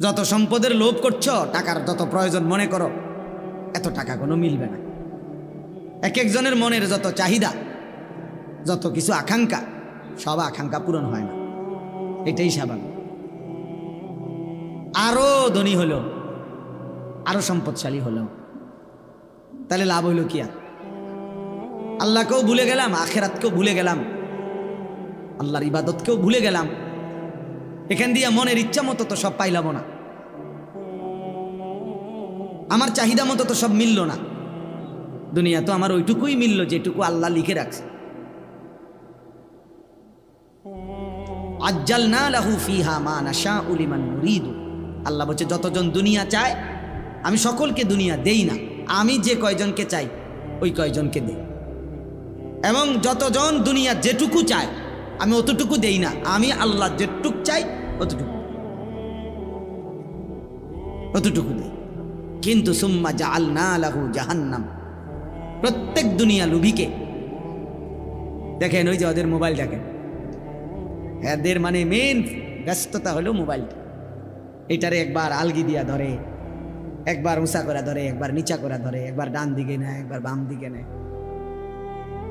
যত সম্পদের লোভ করছো, টাকার যত প্রয়োজন মনে করো, এত টাকা কোনো মিলবে না। এক একজনের মনের যত চাহিদা, যত কিছু আকাঙ্ক্ষা, সব আকাঙ্ক্ষা পূরণ হয় না, এটাই স্বাভাবিক। আরো ধনী হলো, আরো সম্পদশালী হলো, তাহলে লাভ হইল কি? আর আল্লাহকেও ভুলে গেলাম, আখেরাতকেও ভুলে গেলাম, আল্লাহর ইবাদতকেও ভুলে গেলাম। এখান দিয়ে মনের ইচ্ছা মতো তো সব পাইলাম না, আমার চাহিদা মতো তো সব মিলল না। দুনিয়া তো আমার ওইটুকুই মিলল যেটুকু আল্লাহ লিখে রাখছে। আজ্জালনা লাহু ফিহা মা নাশাউ লিমান নুরিদু। আল্লাহ বলছে যতজন দুনিয়া চায় আমি সকলকে দুনিয়া দেই না, আমি যে কয়জনকে চাই ওই কয়জনকে দেই। এবং যতজন দুনিয়া যেটুকু চায় আমি অতটুকু দেই না, আমি আল্লাহ যেটুকু চাই অতটুকু দেই। কিন্তু সুম্মা জাআলনা লাহু জাহান্নাম, প্রত্যেক দুনিয়া লুভিকে দেখেন, ওই যে ওদের মোবাইল দেখেন, এদের মানে মেন ব্যস্ততা হলো মোবাইলটা। এটারে একবার আলগি দিয়া ধরে, একবার উঁচা করে ধরে, একবার নিচা করে ধরে, একবার ডান দিকে নেয়, একবার বাম দিকে নেয়।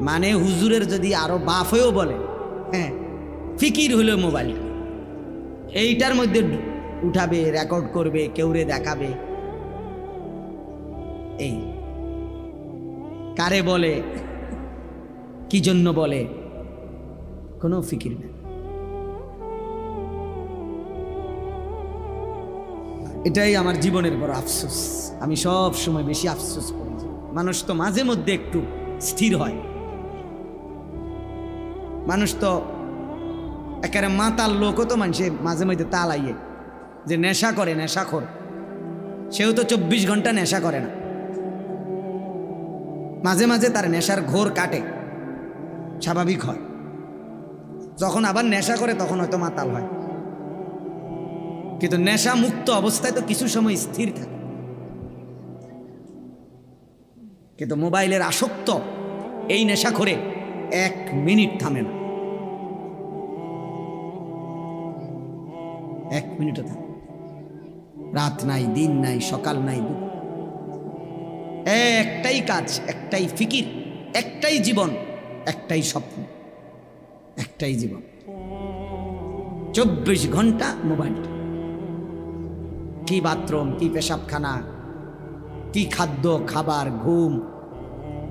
মানে হুজুরের যদি আরো বাপ হয়েও বলে, হ্যাঁ ফিকির হলো মোবাইলটা, এইটার মধ্যে উঠাবে, রেকর্ড করবে, কেউরে দেখাবে। এই কারে বলে, কি জন্য বলে, কোনো ফিকির নেই। এটাই আমার জীবনের বড় আফসোস। আমি সব সময় বেশি আফসোস করি যে মানুষ তো মাঝে মধ্যে একটু স্থির হয়। মানুষ তো একেবারে মাতাল লোকও তো মানুষে মাঝে মধ্যে তালাইয়ে যে নেশা করে, নেশাখোর, সেও তো 24 ঘন্টা নেশা করে না, মাঝে মাঝে তার নেশার ঘোর কাটে, স্বাভাবিক হয়। যখন আবার নেশা করে তখন হয়তো মাতাল হয়, কিন্তু নেশা মুক্ত অবস্থায় তো কিছু সময় স্থির থাকে। কিন্তু মোবাইলের আসক্ত এই নেশা করে 1 মিনিট থামে না, 1 মিনিটও থামে। রাত নাই, দিন নাই, সকাল নাই, দুপুর, একটাই কাজ, একটাই ফিকির, একটাই জীবন, একটাই স্বপ্ন, একটাই জীবন। 24 ঘন্টা মোবাইলটা। কি বাথরুম, কি পেশাবখানা, কি খাদ্য খাবার, ঘুম,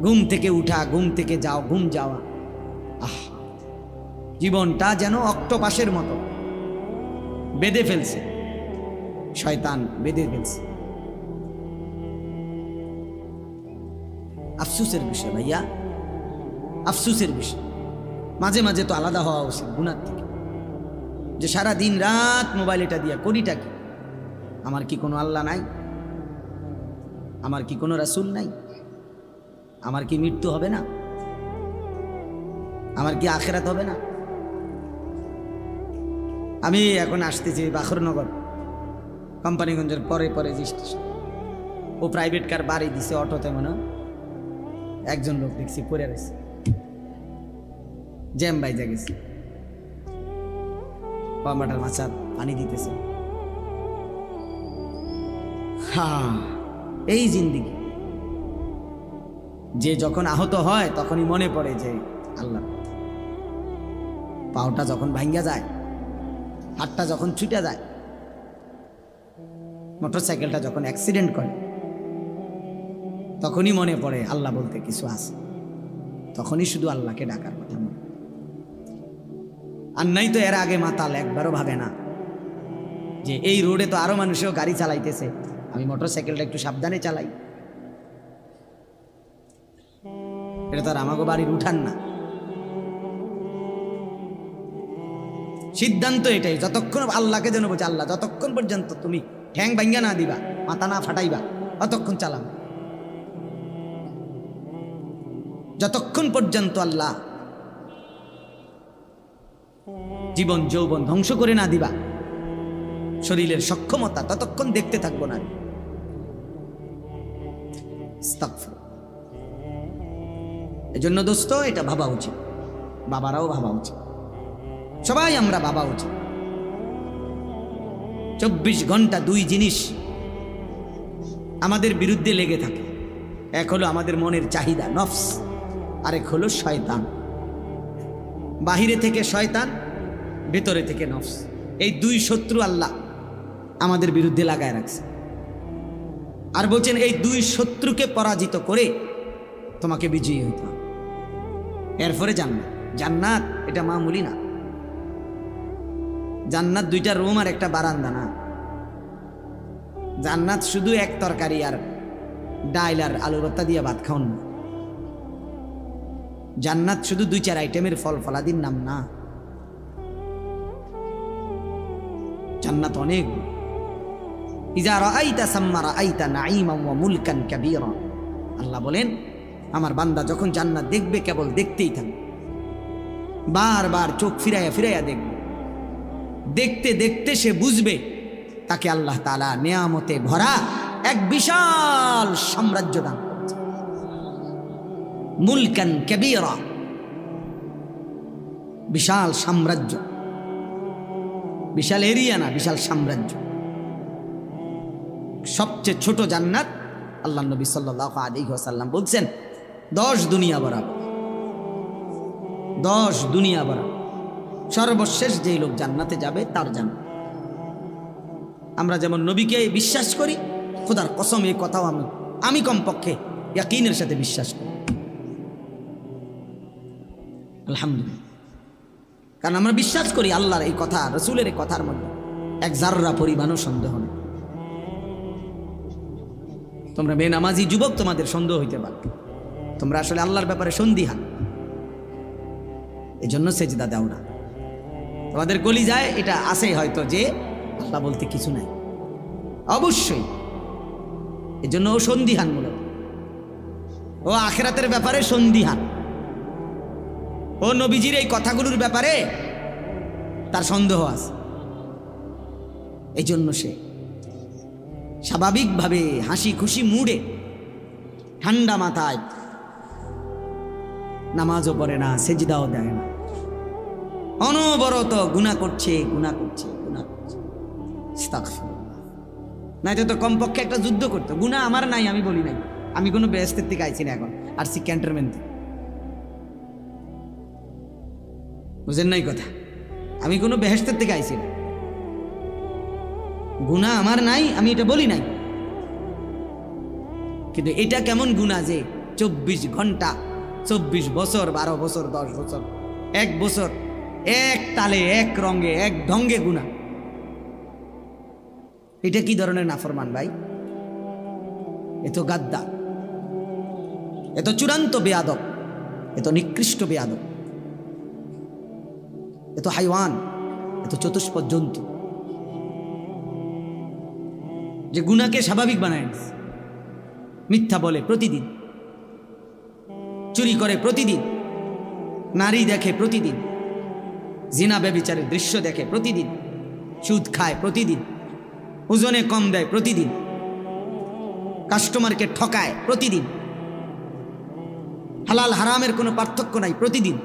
ঘুম থেকে উঠা, ঘুম থেকে যাও, ঘুম যাওয়া। আহ, জীবনটা যেন অক্টোপাসের মতো বেঁধে ফেলছে, শয়তান বেঁধে ফেলছে। আফসোসের বিষয় ভাইয়া, আফসোসের বিষয়। মাঝে মাঝে তো আলাদা হওয়া উচিত গুনার থেকে, যে সারা দিন রাত মোবাইল এটা দিয়া করিটা কি? আমার কি কোনো আল্লাহ নাই? আমার কি কোনো রাসূল নাই? আমার কি মৃত্যু হবে না? আমার কি আখিরাত হবে না? আমি এখন আসতেছি বাখরনগর, কোম্পানিগঞ্জের পরে পরে যে স্টেশন, ও প্রাইভেট কার বাড়ি দিছে, অটোতে মনে একজন লোক দেখছি পড়ে রয়েছে, জ্যাম বাইজা গেছে, পাম্বাটার মাছা পানি দিতেছে। হ্যাঁ, এই জিন্দিগি। যে যখন আহত হয় তখনই মনে পড়ে যে আল্লাহ, পাওটা যখন ভাঙ্গা যায়, হাতটা যখন ছুটে যায়, মোটরসাইকেলটা যখন অ্যাক্সিডেন্ট করে, তখনই মনে পড়ে আল্লাহ বলতে কিছু আছে। তখনই শুধু আল্লাহকে ডাকার কথা মনে। আর নাই তো এর আগে মাতাল একবারও ভাবে না যে এই রোডে তো আরো মানুষও গাড়ি চালাইতেছে, আমি মোটরসাইকেলটা একটু সাবধানে চালাই। এটা তো আর আমাকে বাড়ির উঠান না। সিদ্ধান্ত এটাই, যতক্ষণ আল্লাহকে যেন বলছে, আল্লাহ যতক্ষণ পর্যন্ত তুমি ঠ্যাং ভাঙ্গা না দিবা, মাথা না ফাটাইবা, ততক্ষণ চালাম। যতক্ষণ পর্যন্ত আল্লাহ জীবন যৌবন ধ্বংস করে না দিবা, শরীরের সক্ষমতা, ততক্ষণ দেখতে থাকবো না। এজন্য দোস্ত এটা ভাবা উচিত, বাবারাও ভাবা উচিত, সবাই আমরা ভাবা উচিত। 24 ঘন্টা দুই জিনিস আমাদের বিরুদ্ধে লেগে থাকে। এক হলো আমাদের মনের চাহিদা নফস, আরেক হলো শয়তান। বাহিরে থেকে শয়তান, ভেতরে থেকে নফস। এই দুই শত্রু আল্লাহ আমাদের বিরুদ্ধে লাগায় রাখছে। আর বলছেন এই দুই শত্রুকে পরাজিত করে তোমাকে বিজয়ী হইতে হবে। এরপরে জান্নাত। জান্নাত এটা মামুলি না। জান্নাত দুইটা রুম আর একটা বারান্দা না। জান্নাত শুধু এক তরকারি আর ডাইল আর আলু ভর্তা দিয়ে ভাত খাওয়ান না। জান্নাত শুধু 2-4 আইটেমের ফল ফলাদির নাম না। জান্নাত অনেক। ইজা রাআইতা সাম্মা রাআইতা নাঈমান ওয়া মুলকান কাবীরা। আল্লাহ বলেন আমার বান্দা যখন জান্নাত দেখবে কেবল দেখতেই থাকবে, বারবার চোখ ফিরাইয়া ফিরাইয়া দেখবে। দেখতে দেখতে সে বুঝবে তাকে আল্লাহ তাআলা নিয়ামতে ভরা এক বিশাল সাম্রাজ্য দান করেছে। মুলকান কাবীরা, বিশাল সাম্রাজ্য, বিশাল এরিয়া না, বিশাল সাম্রাজ্য। সবচেয়ে ছোট জান্নাত আল্লাহ নবী সাল্লাল্লাহু আলাইহি ওয়াসাল্লাম বলছেন 10 দুনিয়া বরাবর। 10 দুনিয়া বরাবর। সর্বশেষ যেই লোক জান্নাতে যাবে তার জান্নাত। আমরা যেমন নবীকে বিশ্বাস করি, খোদার কসম এই কথাও আমি কমপক্ষে ইয়াকিনের সাথে বিশ্বাস করি। আলহামদুলিল্লাহ। কারণ আমরা বিশ্বাস করি আল্লাহর এই কথা, রসুলের এই কথার মধ্যে এক জাররা পরিমাণও সন্দেহ নেই। তোমরা বেনামাজি যুবক, তোমাদের সন্দেহ হইতে পারে, তোমরা আসলে আল্লাহর ব্যাপারে সন্দিহান, এই জন্য সেজদা দাও না। তোমাদের কলিজায় এটা আছে হয়তো যে আল্লাহ বলতে কিছু নাই, অবশ্যই। এই জন্য ও সন্দিহান, মূলত ও আখিরাতের ব্যাপারে সন্দিহান, ও নবীজির এই কথাগুলোর ব্যাপারে তার সন্দেহ আছে। এই জন্য সে স্বাভাবিকভাবে হাসি খুশি মুডে ঠান্ডা মাথায় নামাজও পড়ে না, সেজদাও দেয় না, অনবরত গুনাহ করছে, গুনাহ করছে, গুনাহ করছে। আস্তাগফিরুল্লাহ। নাই তো কমপক্ষে একটা যুদ্ধ করতো। গুনাহ আমার নাই, আমি বলি নাই, আমি কোনো বেহেশতের থেকে আইছি না, এখন আর সি ক্যান্টনমেন্ট থেকে। বুঝেন নাই কথা? আমি কোনো বেহেশতের থেকে আইছি না, গুনাহ আমার নাই, আমি এটা বলি নাই। কিন্তু এটা কেমন গুনাহ যে 24 ঘন্টা, 24 বছর, 12 বছর, 10 বছর, 1 বছর এক তালে, এক রঙে, এক ঢঙ্গে গুনাহ। এটা কি ধরনের নাফরমান ভাই? এত গাদ্দার, এত চূড়ান্ত বেয়াদব, এত নিকৃষ্ট বেয়াদব, এত হাইওয়ান, এত চতুষ্পদ জন্তু যে গুনাহকে স্বাভাবিক বানায়। মিথ্যা বলে প্রতিদিন, চুরি করে প্রতিদিন, নারী দেখে প্রতিদিন, জিনা ব্যভিচারের দৃশ্য দেখে প্রতিদিন, সুদ খায় প্রতিদিন, ওজনে কম দেয় প্রতিদিন, কাস্টমারকে ঠকায় প্রতিদিন, হালাল হারামের কোনো পার্থক্য নাই প্রতিদিন,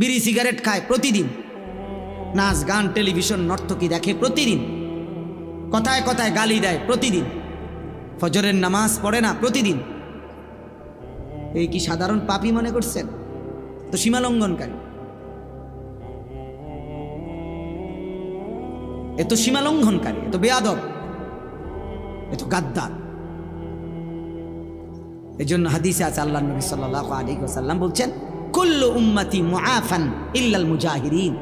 বিড়ি সিগারেট খায় প্রতিদিন, নাচ গান টেলিভিশন নর্তকী দেখে প্রতিদিন, কথায় কথায় গালি দেয় প্রতিদিন, ফজরের নামাজ পড়ে না প্রতিদিন। এই কি সাধারণ পাপী মনে করছেন? তো সীমালঙ্ঘনকারী, এত সীমালঙ্ঘনকারী, এত বেয়াদব, এত গাদ্দার। এই জন্য হাদিসে আছে আল্লাহ নবী সাল্লাল্লাহু আলাইহি ওয়াসাল্লাম বলছেন, কুল্লু উম্মতি মুআফান ইল্লাল মুজাহিরিন।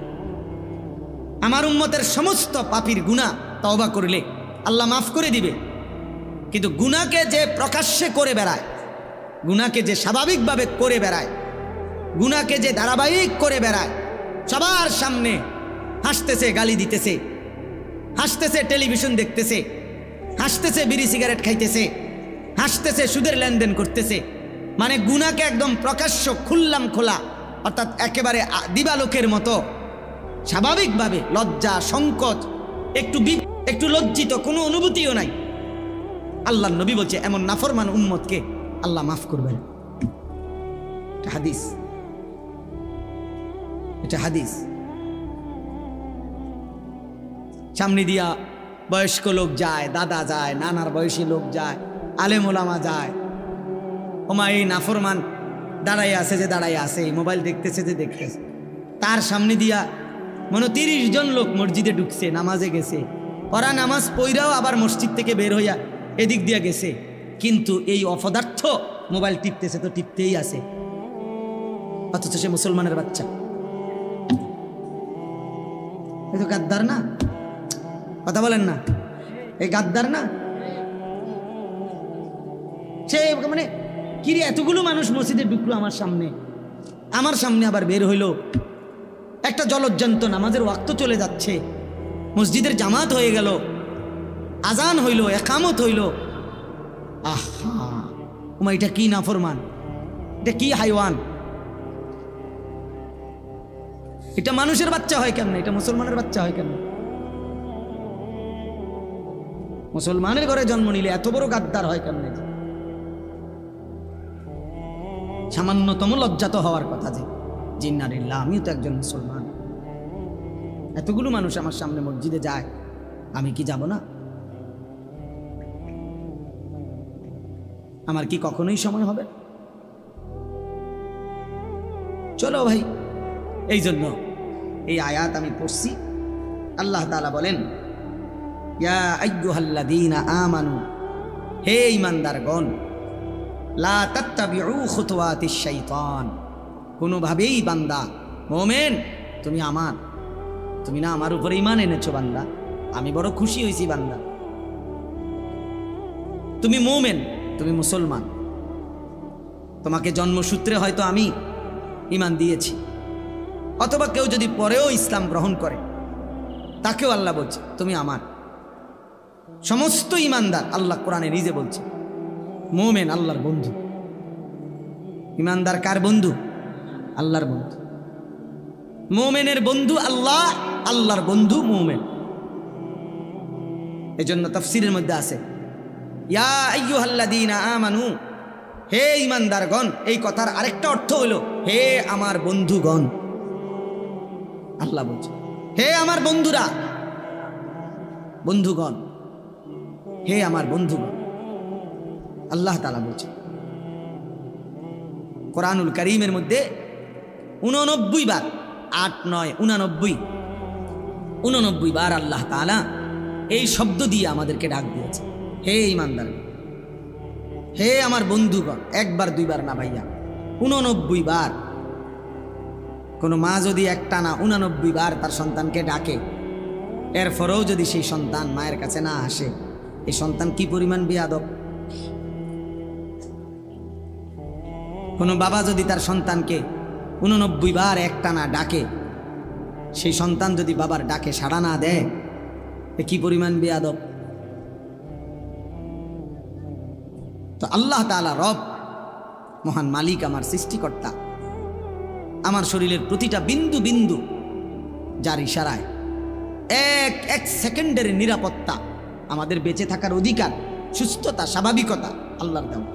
আমার উম্মতের সমস্ত পাপীর গুনাহ তওবা করলে আল্লাহ মাফ করে দিবে, কিন্তু গুনাহকে যে প্রকাশ্যে করে বেড়ায়, গুনাহকে যে স্বাভাবিকভাবে করে বেড়ায়, গুনাহকে যে ধারাবাহিক করে বেড়ায়, সবার সামনে হাসতেছে, গালি দিতেছে, হাসতেছে টেলিভিশন দেখতেছে, হাসতেছে বিড়ি সিগারেট খাইতেছে, হাসতেছে সুদের লেনদেন করতেছে, মানে গুনাহকে একদম প্রকাশ্য খুললাম খোলা, অর্থাৎ একেবারে দিবালোকের মতো স্বাভাবিকভাবে, লজ্জা সংকোচ, একটু লজ্জিত, কোনো অনুভূতিও নাই। আল্লাহ নবী বলছে এমন নাফরমান উম্মতকে আল্লাহ মাফ করবেন। এটা হাদিস, এটা হাদিস। সামনে দিয়া বয়স্ক লোক যায়, দাদা যায়, নানার বয়সী লোক যায়, আলেম ওলামা যায়। ওমা এই নাফরমান দাঁড়াই আছে যে দাঁড়াই আছে, মোবাইল দেখতেছে যে দেখতেছে, তার সামনে দিয়া মনে 30 জন লোক মসজিদে ঢুকছে, নামাজে গেছে, ওরা নামাজ পইরাও আবার মসজিদ থেকে বের হইয়া এদিক দিয়া গেছে, কিন্তু এই অপদার্থ মোবাইল টিপতেছে তো টিপতেই আছে, অথচ সে মুসলমানের বাচ্চা। এই তো গাদ্দার না? কথা বলেন না, এই গাদ্দার না? সে মানে কিরে এতগুলো মানুষ মসজিদে ঢুকলো আমার সামনে আবার বের হইলো, একটা জলজ্জান্ত নামাজের ওয়াক্ত চলে যাচ্ছে, মসজিদের জামাত হয়ে গেল, আজান হইল, একামত হইল, আহা ওমা এটা কি নাফরমান, এটা কি হাইওয়ান, এটা মানুষের বাচ্চা হয় কেমনে, এটা মুসলমানের বাচ্চা হয় কেমনে? মুসলমানের ঘরে জন্ম নিলে এত বড় গাদ্দার হয় কেমনে? সামান্যতম লজ্জা তো হওয়ার কথা যে জিন্নারিল্লাহ আমিও তো একজন মুসলমান, এতগুলো মানুষ আমার সামনে মসজিদে যায়, আমি কি যাব না? আমার কি কখনোই সময় হবে? চলো ভাই, এই জন্য এই আয়াত আমি পড়ছি। আল্লাহ তাআলা বলেন, ইয়া আইয়ুহাল্লাযীনা আমানু, হে ঈমানদারগণ, লা তাত্তাবিউ খুতুওয়াতিশ শাইতান, কোনোভাবেই বান্দা মুমিন তুমি না আমার উপরে ঈমান এনেছো বান্দা, আমি বড় খুশি হয়েছি বান্দা, তুমি মুমিন, তুমি মুসলমান, তোমাকে জন্মসূত্রে হয়তো আমি ঈমান দিয়েছি, অথবা কেউ যদি পরেও ইসলাম গ্রহণ করে তাকেও আল্লাহ বলছে তুমি আমার। সমস্ত ঈমানদার, আল্লাহ কোরআনে নিজে বলছে মুমিন আল্লাহর বন্ধু। ঈমানদার কার বন্ধু? আল্লাহর বন্ধু। মুমিনের বন্ধু আল্লাহ, আল্লাহর বন্ধু মুমিন। এজন্য তাফসীরের মধ্যে আছে ইয়া আইয়ুহাল্লাযীনা আমানু, হে ঈমানদারগণ, এই কথার আরেকটা অর্থ হলো হে আমার বন্ধুগণ। আল্লাহ বলছে হে আমার বন্ধুরা, বন্ধুগণ, হে আমার বন্ধুগণ, আল্লাহ তাআলা বলছে কোরআনুল কারীমের মধ্যে 89 বার, 8, 9, 89 বার আল্লাহ তাআলা এই শব্দ দিয়ে আমাদেরকে ডাক দিয়েছে, হে ঈমানদার, হে আমার বন্ধুগণ। 1 বার 2 বার না ভাইয়া, 89 বার। কোনো মা যদি একটানা 89 বার তার সন্তানকে ডাকে, এরপরেও যদি সেই সন্তান মায়ের কাছে না আসে, এই সন্তান কি পরিমাণ বেয়াদব। কোনো বাবা যদি তার সন্তানকে 89 বার একটানা ডাকে, সেই সন্তান যদি বাবার ডাকে সাড়া না দেয়, এ কি পরিমাণ বেয়াদব। তো আল্লাহ তাআলা রব, মহান মালিক, আমার সৃষ্টিকর্তা, আমার শরীরের প্রতিটা বিন্দু বিন্দু যার ইশারায় এক সেকেন্ডের নিরাপত্তা, আমাদের বেঁচে থাকার অধিকার, সুস্থতা, স্বাভাবিকতা আল্লাহর দেওয়া।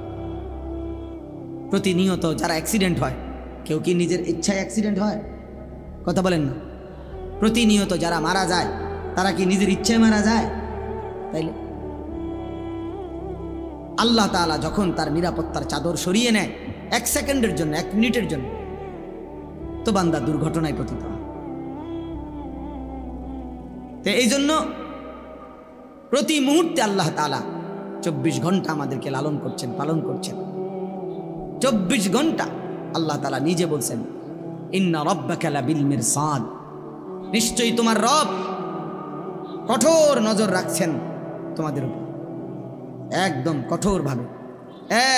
প্রতিনিয়ত যারা অ্যাক্সিডেন্ট হয়, কেউ কি নিজের ইচ্ছায় অ্যাক্সিডেন্ট হয়? কথা বলেন না। প্রতিনিয়ত যারা মারা যায়, তারা কি নিজের ইচ্ছায় মারা যায়? তাইলে আল্লাহ তাআলা যখন তার নিরাপত্তার চাদর সরিয়ে নেয় 1 সেকেন্ডের জন্য, 1 মিনিটের জন্য, তো বান্দা দুর্ঘটনায় পতিত হয়। তো এই জন্য প্রতি মুহূর্তে আল্লাহ তাআলা 24 ঘন্টা আমাদেরকে লালন করছেন, পালন করছেন। 24 ঘন্টা আল্লাহ তাআলা নিজে বলছেন, ইন্না রাব্বাকা লাবিল মিরসাদ, নিশ্চয়ই তোমার রব কঠোর নজর রাখছেন তোমাদের উপর, একদম কঠোরভাবে,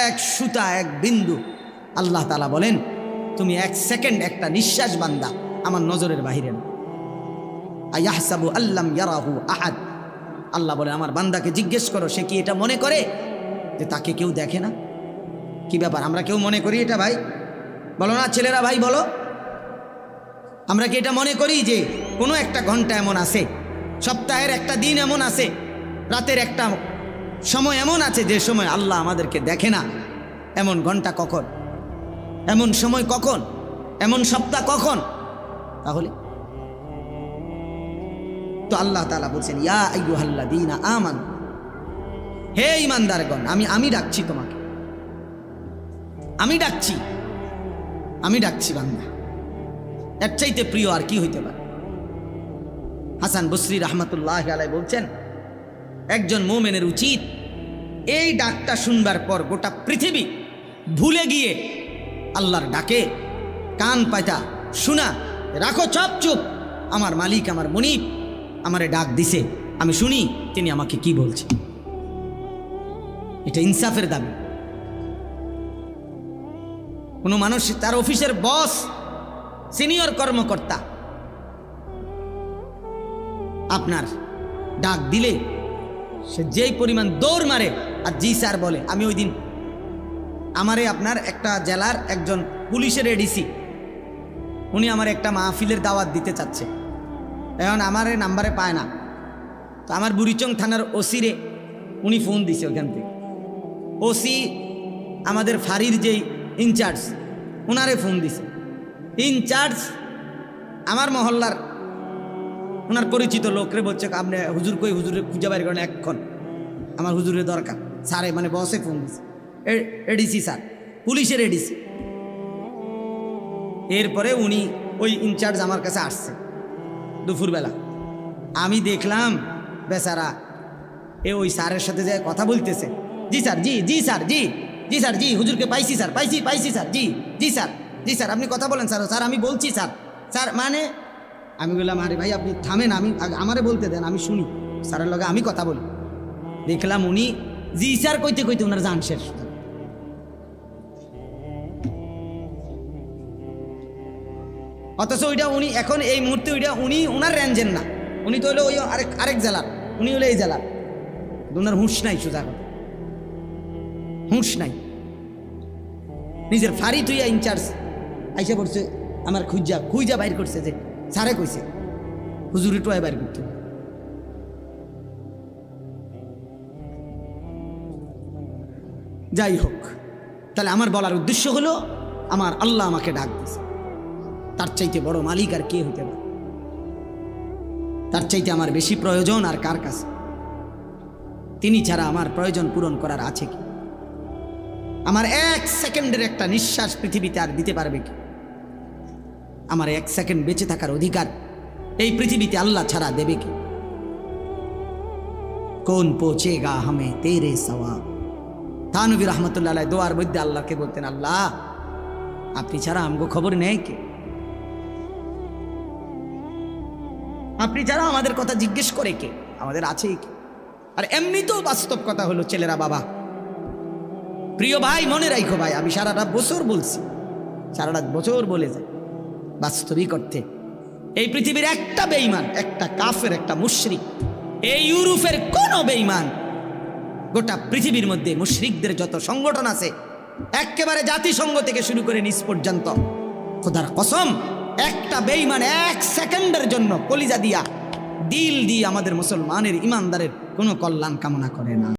1 সুতা 1 বিন্দু। আল্লাহ তাআলা বলেন তুমি 1 সেকেন্ড, একটা নিঃশ্বাস বান্দা আমার নজরের বাহিরে না। আয়াহসাবু আল্লাম ইয়ারাহু আহাদ, আল্লাহ বলে আমার বান্দাকে জিজ্ঞেস করো, সে কি এটা মনে করে যে তাকে কেউ দেখে না? কি ব্যাপার, আমরা কেউ মনে করি এটা? ভাই বলো না, ছেলেরা ভাই বলো, আমরা কি এটা মনে করি যে কোনো একটা ঘন্টা এমন আছে, সপ্তাহের একটা দিন এমন আছে, রাতের একটা সময় এমন আছে যে সময় আল্লাহ আমাদেরকে দেখে না? এমন ঘন্টা কখন, এমন সময় কখন, এমন সপ্তাহ কখন? তাহলে তো আল্লাহ তাআলা বলছেন, ইয়া আইয়ুহাল্লাযীনা আমানু, হে ঈমানদারগণ, আমি ডাকছি তোমাকে, আমি ডাকছি বান্দা। এর চাইতে প্রিয় আর কি হইতে পারে? হাসান বসরি রাহমাতুল্লাহি আলাইহি বলছেন, একজন মুমিনের উচিত এই ডাকটা শুনবার পর গোটা পৃথিবী ভুলে গিয়ে আল্লাহর ডাকে কান পাতা শোনা, রাখো চুপ, আমার মালিক, আমার মুনিব আমারে ডাক দিছে, আমি শুনি তিনি আমাকে কি বলছে। এটা ইনসাফের দাবি। কোনো মানুষ তার অফিসের বস, সিনিয়র কর্মকর্তা আপনার ডাক দিলে সে যেই পরিমাণ দৌড় মারে আর জি স্যার বলে। আমি ওই দিন আমারে আপনার একটা জেলার একজন পুলিশের এডিসি, উনি আমার একটা মাহফিলের দাওয়াত দিতে চাচ্ছে, এখন আমার নাম্বারে পায় না। তো আমার বুড়িচং থানার ওসিরে উনি ফোন দিছে ওইখান থেকে, ওসি আমাদের ফাঁড়ির যেই ইনচার্জ ওনারে ফোন দিছে। ইনচার্জ আমার মহল্লার ওনার পরিচিত লোকরে বলছে, আপনি হুজুর কই, হুজুরে খুঁজে বাইর করেন এক্ষণ, আমার হুজুরের দরকার। স্যারে মানে বসে ফোন দিছে, এডিসি স্যার, পুলিশের এডিসি। এরপরে উনি ওই ইনচার্জ আমার কাছে আসছে দুপুরবেলা। আমি দেখলাম বেচারা ওই স্যারের সাথে যে কথা বলতেছে, জি স্যার, জি স্যার, জি স্যার, জি হুজুরকে পাইছি স্যার, পাইছি স্যার, জি স্যার আপনি কথা বলেন স্যার, আমি বলছি স্যার মানে। আমি বললাম, আরে ভাই আপনি থামেন, আমি আমারে বলতে দেন, আমি শুনি, স্যারের লগে আমি কথা বলি। দেখলাম উনি জি স্যার কইতে কইতে ওনার জান শেষ। অথচ ওইটা উনি এখন এই মুহূর্তে ওইটা উনি ওনার রেঞ্জের না, উনি তো হলো ওই আরেক জেলার, উনি হলো এই জেলার। ওনার হুঁশ নাই, সোজা কথা হুঁশ নাই। নিজের ফাঁড়ি তুইয়া ইনচার্জ আইসা পড়ছে আমার খুঁজা বাইর করছে যে স্যারে কইছে হুজুরে টোয়া বাইর করতে। যাই হোক, তাহলে আমার বলার উদ্দেশ্য হলো আমার আল্লাহ আমাকে ডাক দিছে, তার চাইতে বড় মালিক আর কে হইতে পারে? তার চাইতে আমার বেশি প্রয়োজন আর কার কাছে? তিনি ছাড়া আমার প্রয়োজন পূরণ করার আছে কি? আমার 1 সেকেন্ডের একটা নিঃশ্বাস পৃথিবীতে আর দিতে পারবে কি? আমার 1 সেকেন্ড বেঁচে থাকার অধিকার এই পৃথিবীতে আল্লাহ ছাড়া দেবে কি? কোন পৌঁছেগা হামে তেরে সওয়াব। থানভী রহমতুল্লাহ আলাইহি দোয়ার মধ্যে আল্লাহকে বলতেন, আল্লাহ আপনি ছাড়া আমগো খবর নেই কে? আপনি ছাড়া আমাদের কথা জিজ্ঞেস করে কে? আমাদের আছেই কে? আর এমনিতেও বাস্তব কথা হলো ছেলেরা, বাবা প্রিয় ভাই মনে রাখো ভাই, আমি সারাটা বছর বলছি, সারাটা বছর বলে যাই, বাস্তবিক অর্থে এই পৃথিবীর একটা বেঈমান, একটা কাফের, একটা মুশরিক, এই ইউরোপের কোন বেঈমান, গোটা পৃথিবীর মধ্যে মুশরিকদের যত সংগঠন আছে একেবারে জাতিসংঘ থেকে শুরু করে নিজ পর্যন্ত, খোদার কসম একটা বেঈমান 1 সেকেন্ডের জন্য কলিজা দিয়া দিল দিয়ে আমাদের মুসলমানের ইমানদারের কোনো কল্যাণ কামনা করে না।